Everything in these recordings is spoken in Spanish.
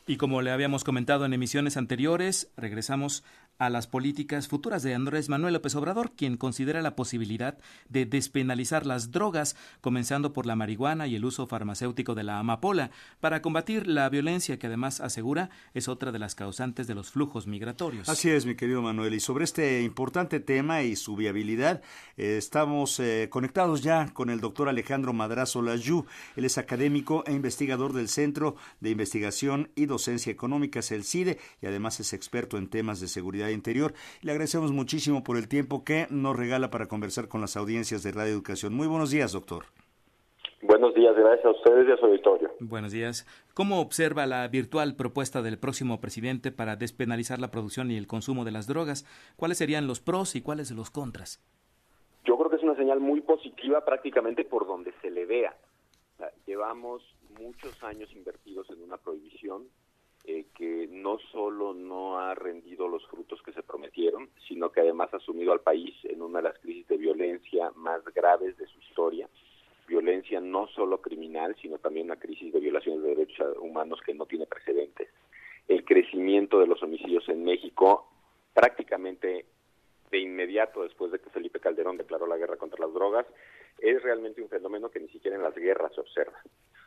Y como le habíamos comentado en emisiones anteriores, regresamos a las políticas futuras de Andrés Manuel López Obrador, quien considera la posibilidad de despenalizar las drogas, comenzando por la marihuana y el uso farmacéutico de la amapola, para combatir la violencia que además asegura es otra de las causantes de los flujos migratorios. Así es, mi querido Manuel. Y sobre este importante tema y su viabilidad, estamos conectados ya con el doctor Alejandro Madrazo Layú. Él es académico e investigador del Centro de Investigación y Docencia Económicas, el CIDE, y además es experto en temas de seguridad interior. Le agradecemos muchísimo por el tiempo que nos regala para conversar con las audiencias de Radio Educación. Muy buenos días, doctor. Buenos días, gracias a ustedes y a su auditorio. Buenos días. ¿Cómo observa la virtual propuesta del próximo presidente para despenalizar la producción y el consumo de las drogas? ¿Cuáles serían los pros y cuáles los contras? Yo creo que es una señal muy positiva prácticamente por donde se le vea. O sea, llevamos muchos años invertidos en una prohibición que no solo no ha rendido los frutos que se prometieron, sino que además ha sumido al país en una de las crisis de violencia más graves de su historia. Violencia no solo criminal, sino también una crisis de violaciones de derechos humanos que no tiene precedentes. El crecimiento de los homicidios en México, prácticamente de inmediato después de que Felipe Calderón declaró la guerra contra las drogas, es realmente un fenómeno que ni siquiera en las guerras se observa.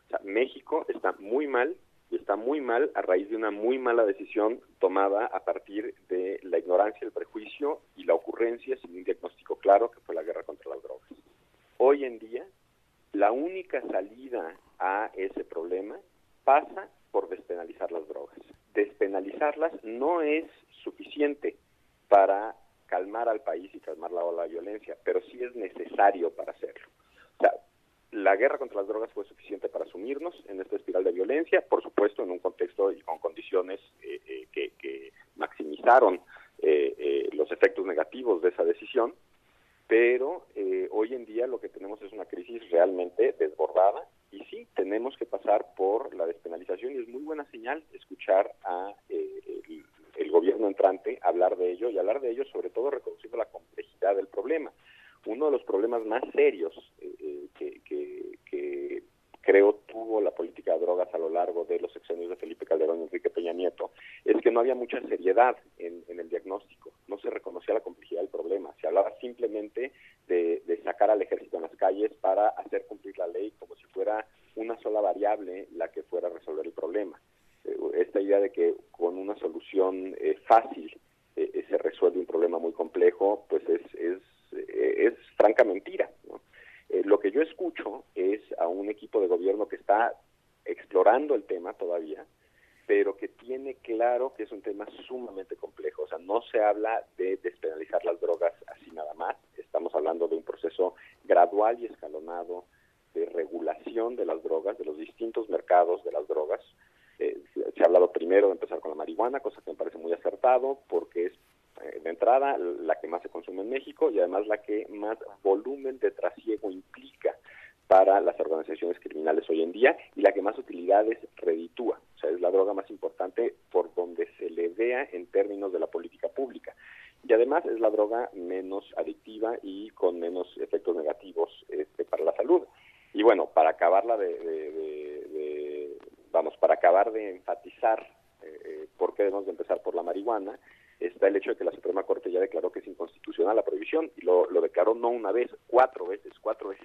O sea, México está muy mal, y está muy mal a raíz de una muy mala decisión tomada a partir de la ignorancia, el prejuicio y la ocurrencia sin un diagnóstico claro, que fue la guerra contra las drogas. Hoy en día, la única salida a ese problema pasa por despenalizar las drogas. Despenalizarlas no es suficiente para calmar al país y calmar la ola de violencia, pero sí es necesario para hacerlo. O sea, la guerra contra las drogas fue suficiente para sumirnos en esta espiral de violencia, por supuesto en un contexto y con condiciones que maximizaron los efectos negativos de esa decisión, pero hoy en día lo que tenemos es una crisis realmente desbordada y sí, tenemos que pasar por la despenalización y es muy buena señal escuchar a el gobierno entrante hablar de ello y hablar de ello sobre todo reconociendo la complejidad del problema. Uno de los problemas más serios que creo tuvo la política de drogas a lo largo de los sexenios de Felipe Calderón y Enrique Peña Nieto es que no había mucha seriedad en el diagnóstico, no se reconocía la complejidad del problema, se hablaba simplemente de sacar al ejército en las calles para hacer cumplir la ley como si fuera una sola variable la que fuera a resolver el problema. Esta idea de que con una solución fácil se resuelve un problema muy complejo, pues es franca mentira, ¿no? Lo que yo escucho es a un equipo de gobierno que está explorando el tema todavía, pero que tiene claro que es un tema sumamente complejo. O sea, no se habla de despenalizar las drogas así nada más. Estamos hablando de un proceso gradual y escalonado de regulación de las drogas, de los distintos mercados de las drogas. Se ha hablado primero de empezar con la marihuana, cosa que me parece muy acertado, porque es de entrada la que más se consume en México y además la que más volumen de trasiego implica para las organizaciones criminales hoy en día y la que más utilidades reditúa. O sea, es la droga más importante por donde se le vea en términos de la política pública. Y además es la droga menos adictiva y con menos efectos negativos para la salud. Y bueno, para acabarla para acabar de enfatizar por qué debemos de empezar por la marihuana, está el hecho de que la Suprema Corte ya declaró que es inconstitucional la prohibición y lo declaró no una vez, cuatro veces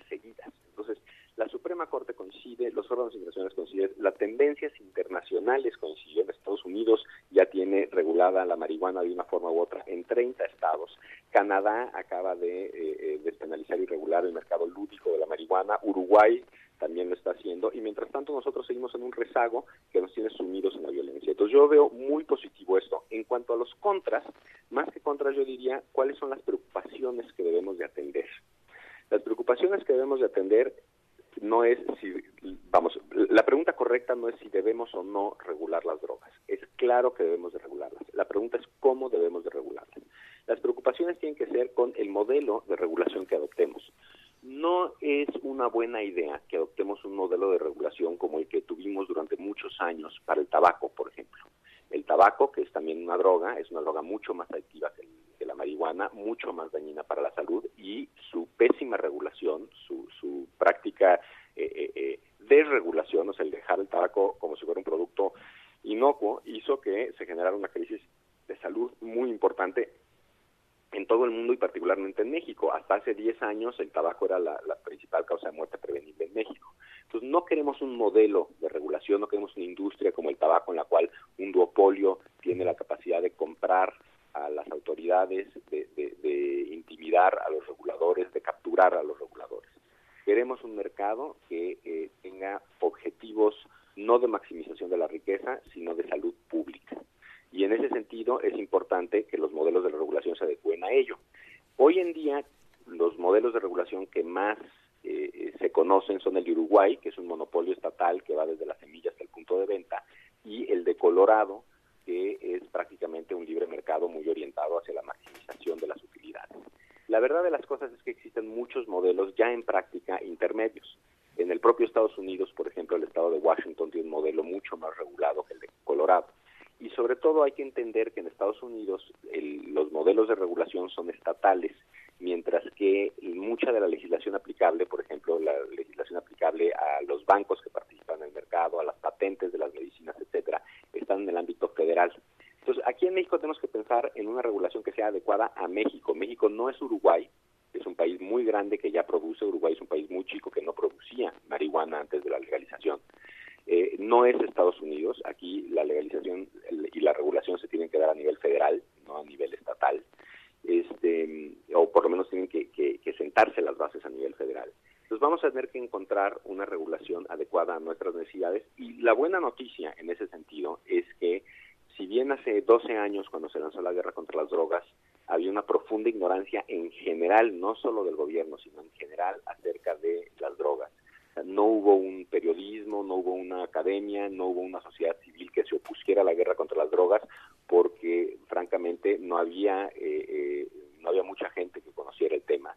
seguidas. Entonces, la Suprema Corte coincide, los órganos internacionales coinciden, las tendencias internacionales coinciden. Estados Unidos ya tiene regulada la marihuana de una forma u otra en 30 estados. Canadá acaba de despenalizar y regular el mercado lúdico de la marihuana. Uruguay también lo está haciendo y mientras tanto nosotros seguimos en un rezago que nos tiene sumidos en la violencia. Entonces yo veo muy positivo esto. En cuanto a los contras, más que contras yo diría cuáles son las preocupaciones que debemos de atender. Las preocupaciones que debemos de atender no es la pregunta correcta no es si debemos o no regular las drogas. Es claro que debemos de regularlas. La pregunta es cómo debemos de regularlas. Las preocupaciones tienen que ser con el modelo de regulación que adoptemos. No es una buena idea que adoptemos un modelo de regulación como el que tuvimos durante muchos años para el tabaco, por ejemplo. El tabaco, que es también una droga, es una droga mucho más adictiva que la marihuana, mucho más dañina para la salud y su pésima regulación, su práctica desregulación, o sea, el dejar el tabaco como si fuera un producto inocuo hizo que se generara una crisis de salud muy importante en todo el mundo y particularmente en México. Hasta hace 10 años el tabaco era la principal causa de muerte prevenible en México. Entonces no queremos un modelo de regulación, no queremos una industria como el tabaco en la cual un duopolio tiene la capacidad de comprar a las autoridades, de intimidar a los reguladores, de capturar a los reguladores. Queremos un mercado que tenga objetivos no de maximización de la riqueza, sino de salud pública. Y en ese sentido es importante que los modelos de regulación se adecúen a ello. Hoy en día los modelos de regulación que más se conocen son el de Uruguay, que es un monopolio estatal que va desde la semilla hasta el punto de venta, y el de Colorado, que es prácticamente un libre mercado muy orientado hacia la maximización de las utilidades. La verdad de las cosas es que existen muchos modelos ya en práctica intermedios. En el propio Estados Unidos, por ejemplo, el estado de Washington tiene un modelo mucho más regulado que el de Colorado. Y sobre todo hay que entender que en Estados Unidos los modelos de regulación son estatales, mientras que mucha de la legislación aplicable, por ejemplo, la legislación aplicable a los bancos que participan en el mercado, a las patentes de las medicinas, etcétera, están en el ámbito federal. Entonces, aquí en México tenemos que pensar en una regulación que sea adecuada a México. México no es Uruguay, es un país muy grande que ya produce. Uruguay es un país muy chico que no producía marihuana antes de la legalización. No es Estados Unidos. Aquí la legalización y la regulación se tienen que dar a nivel federal, no a nivel estatal, o por lo menos tienen que sentarse las bases a nivel federal. Entonces vamos a tener que encontrar una regulación adecuada a nuestras necesidades, y la buena noticia en ese sentido es que si bien hace 12 años, cuando se lanzó la guerra contra las drogas, había una profunda ignorancia en general, no solo del gobierno, sino en general acerca de las drogas. O sea, no hubo un periodismo, no hubo una academia, no hubo una sociedad civil que se opusiera a la guerra contra las drogas, porque francamente no había mucha gente que conociera el tema.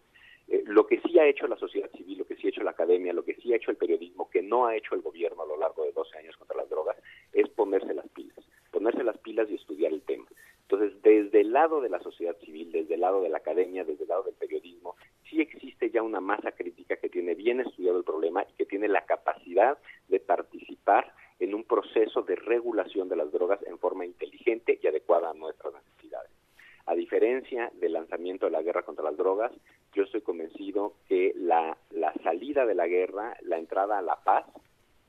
Lo que sí ha hecho la sociedad civil, lo que sí ha hecho la academia, lo que sí ha hecho el periodismo, que no ha hecho el gobierno a lo largo de 12 años contra las drogas, es ponerse las pilas y estudiar el tema. Entonces, desde el lado de la sociedad civil, desde el lado de la academia, desde el lado del periodismo, sí existe ya una masa crítica que tiene bien estudiado el problema y que tiene la capacidad de participar en un proceso de regulación de las drogas en forma inteligente y adecuada a nuestras necesidades. A diferencia del lanzamiento de la guerra contra las drogas, yo estoy convencido que la salida de la guerra, la entrada a la paz,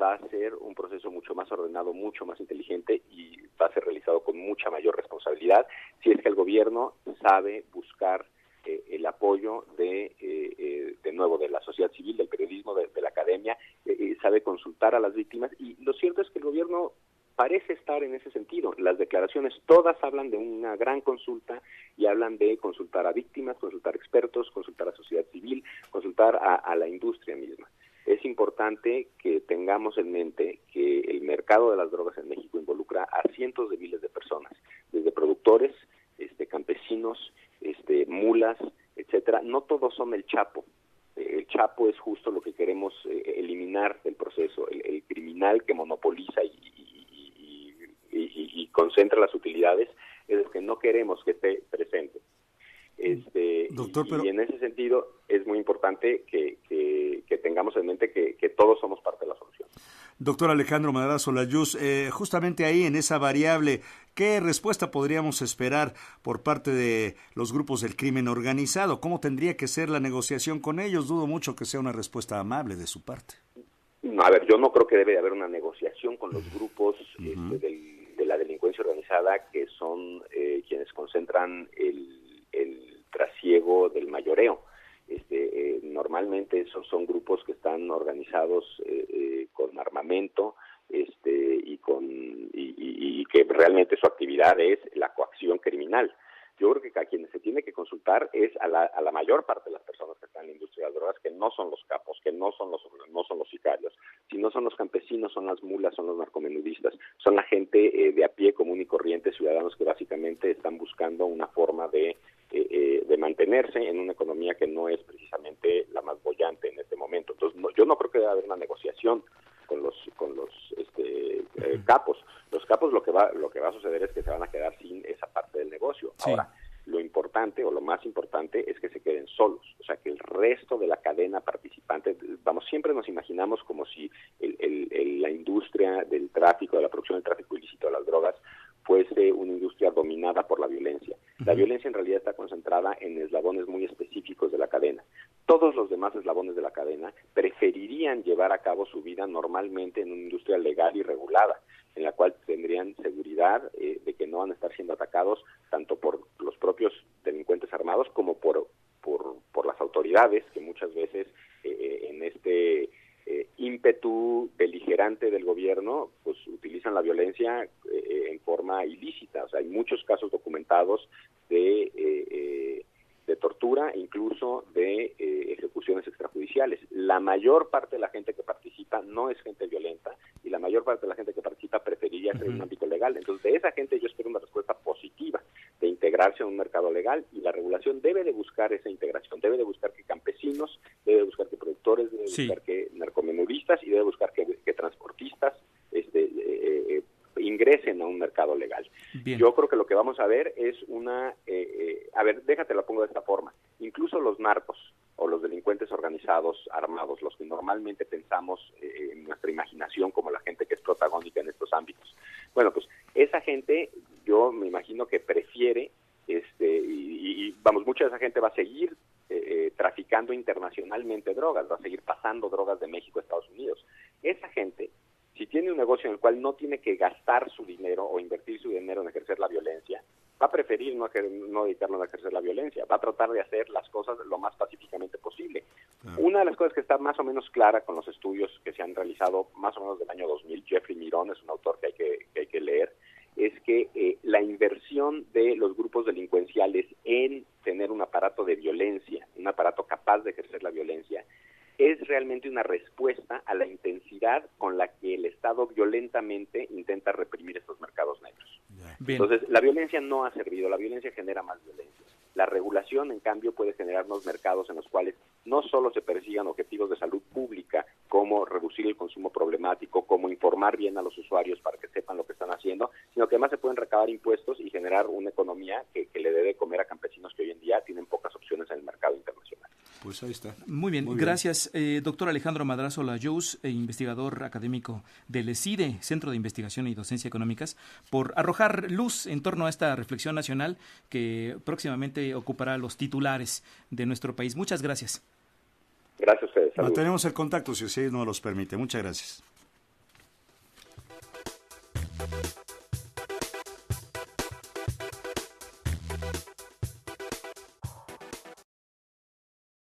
va a ser un proceso mucho más ordenado, mucho más inteligente, y va a ser realizado con mucha mayor responsabilidad si es que el gobierno sabe buscar el apoyo de nuevo, de la sociedad civil, del periodismo, de la academia, sabe consultar a las víctimas. Y lo cierto es que el gobierno parece estar en ese sentido. Las declaraciones todas hablan de una gran consulta y hablan de consultar a víctimas, consultar a expertos, consultar a sociedad civil, consultar a la industria misma. Es importante que tengamos en mente que el mercado de las drogas en México involucra a cientos de miles de personas, desde productores, campesinos, mulas, etcétera. No todos son el Chapo. El Chapo es justo lo que queremos eliminar del proceso. El criminal que monopoliza y concentra las utilidades es lo que no queremos que esté presente. Doctor, y en ese sentido es muy importante que tengamos en mente que todos somos parte de la solución. Doctor Alejandro Madrazo Layuz, justamente ahí en esa variable, ¿qué respuesta podríamos esperar por parte de los grupos del crimen organizado? ¿Cómo tendría que ser la negociación con ellos? Dudo mucho que sea una respuesta amable de su parte. A ver, yo no creo que debe de haber una negociación con los grupos de la delincuencia organizada, que son quienes concentran el trasiego del mayoreo. Normalmente esos son grupos que están organizados con armamento y que realmente su actividad es la coacción criminal. Yo creo que a quienes se tiene que consultar es a la mayor parte de las personas que están en la industria de las drogas, que no son los capos, que no son los sicarios, sino son los campesinos, son las mulas, son los narcomenudistas, son la gente de a pie común y corriente, ciudadanos que básicamente están buscando una forma de mantenerse en una economía que no es precisamente la más boyante en este momento. Entonces, yo no creo que deba haber una negociación con los capos. Los capos lo que va a suceder es que se van a quedar sin esa parte del negocio. Sí. Ahora, lo importante o lo más importante es que se queden solos, o sea, que el resto de la cadena participante, siempre nos imaginamos como si industria del tráfico, de la producción del tráfico ilícito de las drogas, fuese una industria dominada por la violencia. La violencia en realidad está concentrada en eslabones muy específicos de la cadena. Todos los demás eslabones de la cadena preferirían llevar a cabo su vida normalmente en una industria legal y regulada, en la cual tendrían seguridad de que no van a estar siendo atacados tanto por los propios delincuentes armados como por las autoridades, que muchas veces en este ímpetu beligerante del gobierno, pues utilizan la violencia en forma ilícita. O sea, hay muchos casos documentados de tortura, incluso de ejecuciones extrajudiciales. La mayor parte de la gente que participa no es gente violenta, y la mayor parte de la gente que participa preferiría hacer un ámbito legal. Entonces, de esa gente yo espero una respuesta positiva de integrarse a un mercado legal, y la regulación debe de buscar esa integración, debe de buscar que campesinos, debe de buscar que productores, debe de buscar que narcomenudistas, y debe buscar que transportistas ingresen a un mercado legal. Bien. Yo creo que lo que vamos a ver es a ver, déjate lo pongo de esta forma, incluso los narcos o los delincuentes organizados, armados, los que normalmente pensamos en nuestra imaginación como la gente que es protagónica en estos ámbitos. Bueno, pues esa gente, yo me imagino que prefiere, mucha de esa gente va a seguir traficando internacionalmente drogas, va a seguir pasando drogas de México a Estados Unidos. Esa gente, si tiene un negocio en el cual no tiene que gastar su dinero o invertir su dinero en ejercer la violencia, va a preferir no dedicarlo a ejercer la violencia, va a tratar de hacer las cosas lo más pacíficamente posible. Una de las cosas que está más o menos clara con los estudios que se han realizado más o menos del año 2000, Jeffrey Mirón es un autor que hay que leer, es que la inversión de los grupos delincuenciales en tener un aparato de violencia, un aparato capaz de ejercer la violencia, es realmente una respuesta a la intensidad con la que el Estado violentamente intenta reprimir estos mercados negros. Bien. Entonces, la violencia no ha servido, la violencia genera más violencia. La regulación, en cambio, puede generar unos mercados en los cuales no solo se persigan objetivos de salud pública, como reducir el consumo problemático, como informar bien a los usuarios para que sepan lo que están haciendo, sino que además se pueden recabar impuestos y generar una economía que le dé de comer a campesinos que hoy en día tienen pocas opciones en el mercado internacional. Pues ahí está. Muy bien, gracias, doctor Alejandro Madrazo Layous, investigador académico del CIDE, Centro de Investigación y Docencia Económicas, por arrojar luz en torno a esta reflexión nacional que próximamente ocupará los titulares de nuestro país. Muchas gracias. Gracias a ustedes. Saludos. Mantenemos el contacto si usted nos los permite. Muchas gracias.